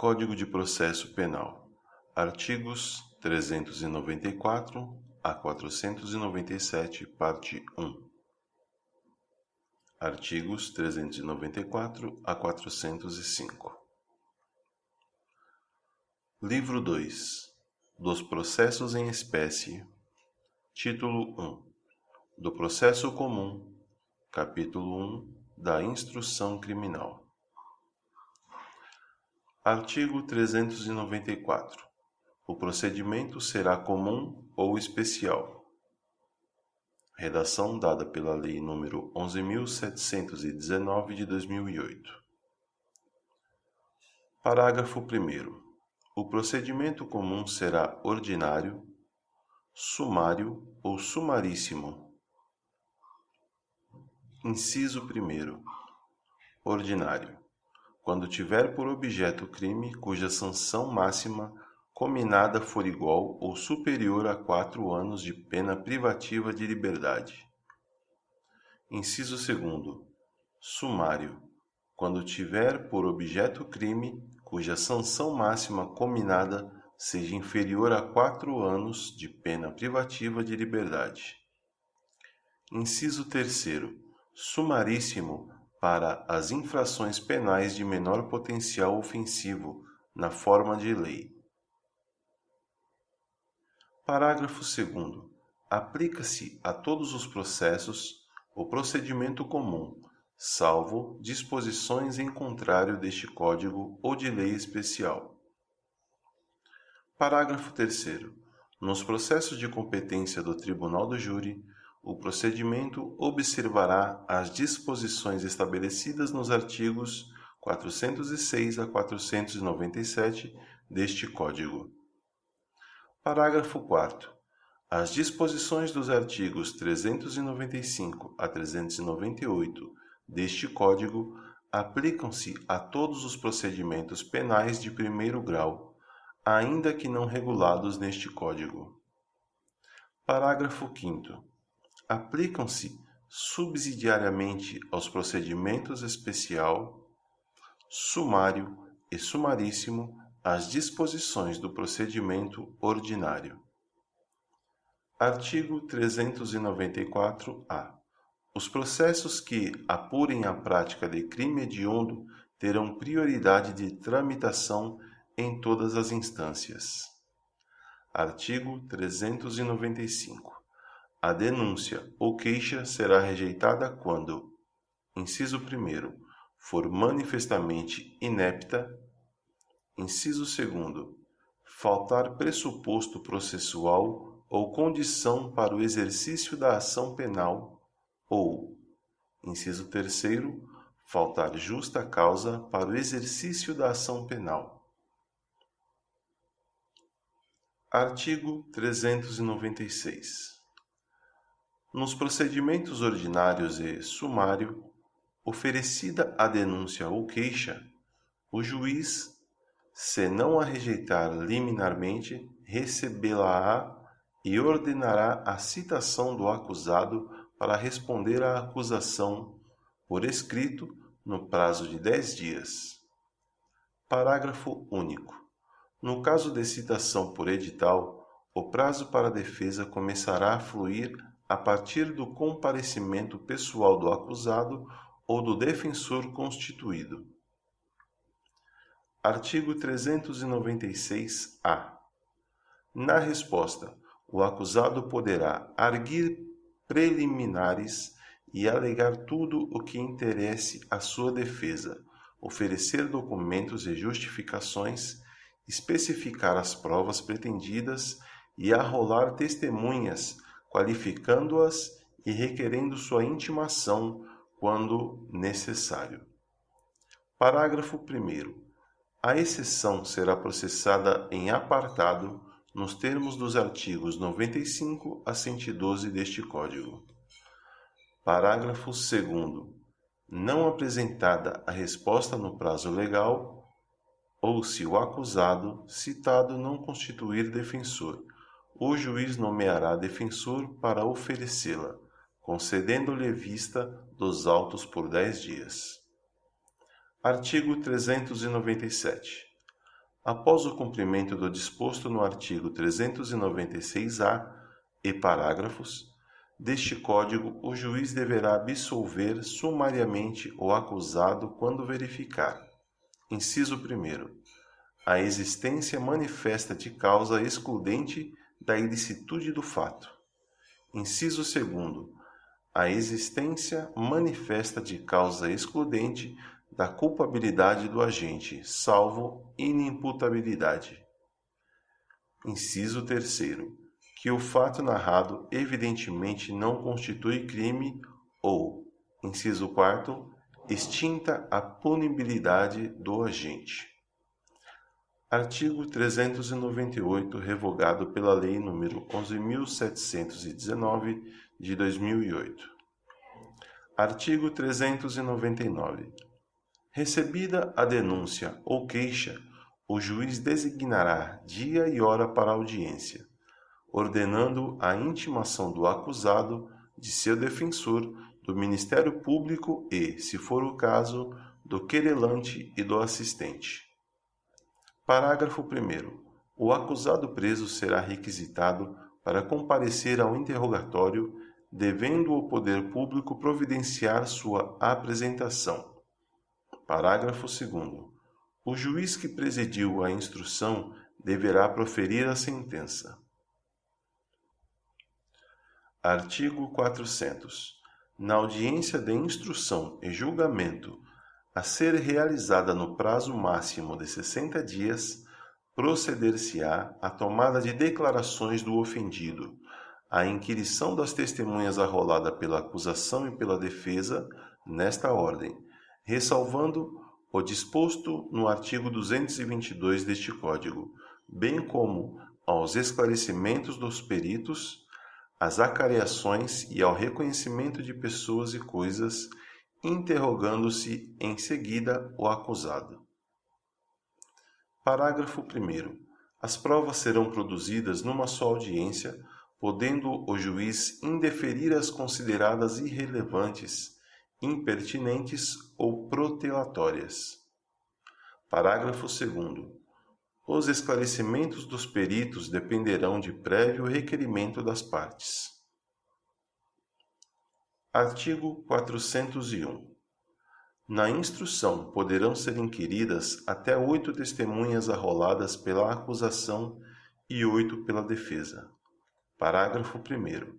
Código de Processo Penal, artigos 394 a 497, parte 1. Artigos 394 a 405. Livro 2. Dos processos em espécie. Título 1. Do processo comum. Capítulo 1. Da instrução criminal. Artigo 394. O procedimento será comum ou especial. Redação dada pela Lei nº 11.719 de 2008. Parágrafo 1º. O procedimento comum será ordinário, sumário ou sumaríssimo. Inciso 1º. Ordinário. Quando tiver por objeto crime cuja sanção máxima cominada for igual ou superior a 4 anos de pena privativa de liberdade. Inciso 2º. Sumário. Quando tiver por objeto crime cuja sanção máxima cominada seja inferior a 4 anos de pena privativa de liberdade. Inciso 3º. Sumaríssimo para as infrações penais de menor potencial ofensivo, na forma de lei. Parágrafo 2º. Aplica-se a todos os processos o procedimento comum, salvo disposições em contrário deste Código ou de lei especial. Parágrafo 3º. Nos processos de competência do Tribunal do Júri, o procedimento observará as disposições estabelecidas nos artigos 406 a 497 deste Código. Parágrafo 4º. As disposições dos artigos 395 a 398 deste Código aplicam-se a todos os procedimentos penais de primeiro grau, ainda que não regulados neste Código. Parágrafo 5º. Aplicam-se subsidiariamente aos procedimentos especial, sumário e sumaríssimo as disposições do procedimento ordinário. Artigo 394-A. Os processos que apurem a prática de crime hediondo terão prioridade de tramitação em todas as instâncias. Artigo 395. A denúncia ou queixa será rejeitada quando: inciso 1º, for manifestamente inepta. Inciso 2º, faltar pressuposto processual ou condição para o exercício da ação penal, ou, inciso 3º, faltar justa causa para o exercício da ação penal. Artigo 396. Nos procedimentos ordinários e sumário, oferecida a denúncia ou queixa, o juiz, se não a rejeitar liminarmente, recebê-la-á e ordenará a citação do acusado para responder à acusação, por escrito, no prazo de 10 dias. Parágrafo único. No caso de citação por edital, o prazo para a defesa começará a fluir a partir do comparecimento pessoal do acusado ou do defensor constituído. Artigo 396-A. Na resposta, o acusado poderá arguir preliminares e alegar tudo o que interesse à sua defesa, oferecer documentos e justificações, especificar as provas pretendidas e arrolar testemunhas, qualificando-as e requerendo sua intimação quando necessário. Parágrafo 1º. A exceção será processada em apartado nos termos dos artigos 95 a 112 deste Código. Parágrafo 2º. Não apresentada a resposta no prazo legal, ou se o acusado citado não constituir defensor, o juiz nomeará defensor para oferecê-la, concedendo-lhe vista dos autos por 10 dias. Artigo 397. Após o cumprimento do disposto no artigo 396-A e parágrafos deste Código, o juiz deverá absolver sumariamente o acusado quando verificar: inciso 1º, a existência manifesta de causa excludente da ilicitude do fato. Inciso 2º, a existência manifesta de causa excludente da culpabilidade do agente, salvo inimputabilidade. Inciso 3º, que o fato narrado evidentemente não constitui crime ou, inciso 4º, extinta a punibilidade do agente. Artigo 398, revogado pela Lei nº 11.719, de 2008. Artigo 399. Recebida a denúncia ou queixa, o juiz designará dia e hora para a audiência, ordenando a intimação do acusado, de seu defensor, do Ministério Público e, se for o caso, do querelante e do assistente. Parágrafo 1º. O acusado preso será requisitado para comparecer ao interrogatório, devendo o poder público providenciar sua apresentação. Parágrafo 2º. O juiz que presidiu a instrução deverá proferir a sentença. Artigo 400. Na audiência de instrução e julgamento, a ser realizada no prazo máximo de 60 dias, proceder-se-á à tomada de declarações do ofendido, à inquirição das testemunhas arrolada pela acusação e pela defesa, nesta ordem, ressalvando o disposto no artigo 222 deste Código, bem como aos esclarecimentos dos peritos, às acareações e ao reconhecimento de pessoas e coisas, interrogando-se em seguida o acusado. Parágrafo 1º. As provas serão produzidas numa só audiência, podendo o juiz indeferir as consideradas irrelevantes, impertinentes ou protelatórias. Parágrafo 2º. Os esclarecimentos dos peritos dependerão de prévio requerimento das partes. Artigo 401. Na instrução poderão ser inquiridas até 8 testemunhas arroladas pela acusação e 8 pela defesa. Parágrafo 1º.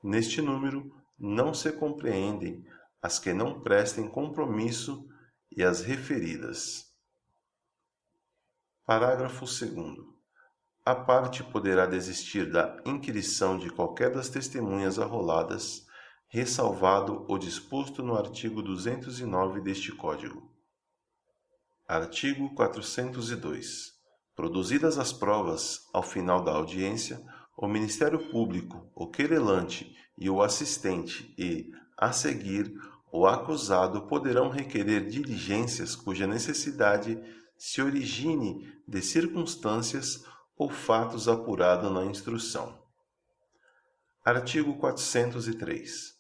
Neste número, não se compreendem as que não prestem compromisso e as referidas. Parágrafo 2º. A parte poderá desistir da inquirição de qualquer das testemunhas arroladas, ressalvado o disposto no artigo 209 deste Código. Artigo 402. Produzidas as provas, ao final da audiência, o Ministério Público, o querelante e o assistente e, a seguir, o acusado poderão requerer diligências cuja necessidade se origine de circunstâncias ou fatos apurados na instrução. Artigo 403.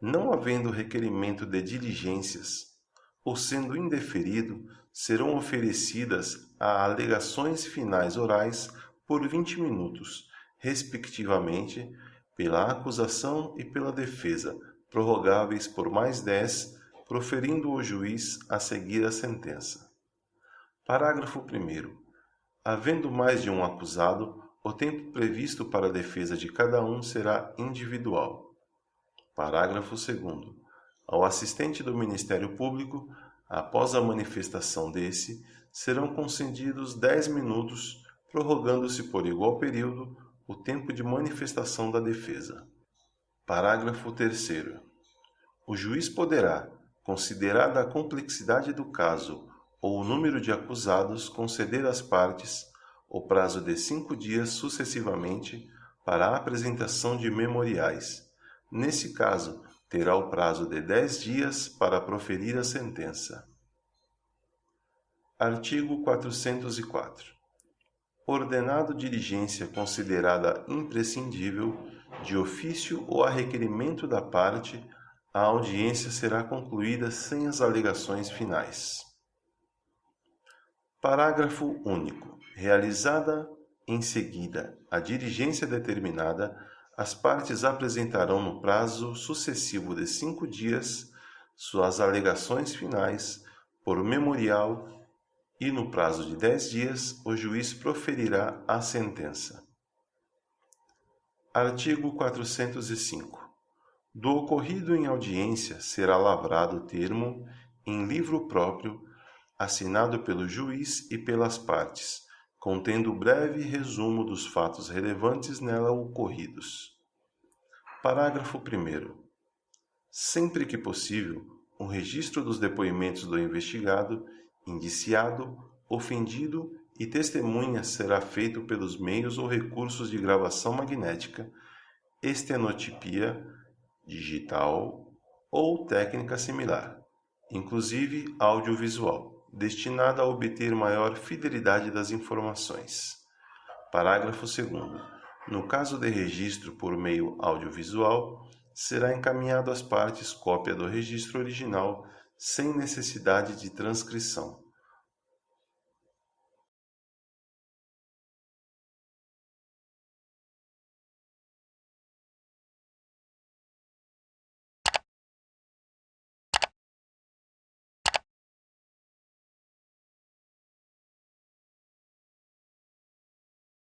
Não havendo requerimento de diligências, ou sendo indeferido, serão oferecidas a alegações finais orais por 20 minutos, respectivamente, pela acusação e pela defesa, prorrogáveis por mais 10, proferindo o juiz a seguir a sentença. Parágrafo 1º. Havendo mais de um acusado, o tempo previsto para a defesa de cada um será individual. Parágrafo 2º. Ao assistente do Ministério Público, após a manifestação desse, serão concedidos 10 minutos, prorrogando-se por igual período o tempo de manifestação da defesa. Parágrafo 3º. O juiz poderá, considerada a complexidade do caso ou o número de acusados, conceder às partes o prazo de 5 dias sucessivamente para a apresentação de memoriais. Nesse caso, terá o prazo de 10 dias para proferir a sentença. Artigo 404. Ordenado diligência considerada imprescindível, de ofício ou a requerimento da parte, a audiência será concluída sem as alegações finais. Parágrafo único. Realizada em seguida a diligência determinada, as partes apresentarão no prazo sucessivo de 5 dias suas alegações finais por memorial e, no prazo de 10 dias, o juiz proferirá a sentença. Artigo 405. Do ocorrido em audiência será lavrado termo em livro próprio, assinado pelo juiz e pelas partes, contendo breve resumo dos fatos relevantes nela ocorridos. Parágrafo 1º. Sempre que possível, o registro dos depoimentos do investigado, indiciado, ofendido e testemunha será feito pelos meios ou recursos de gravação magnética, estenotipia digital ou técnica similar, inclusive audiovisual, destinada a obter maior fidelidade das informações. Parágrafo 2º. No caso de registro por meio audiovisual, será encaminhado às partes cópia do registro original sem necessidade de transcrição.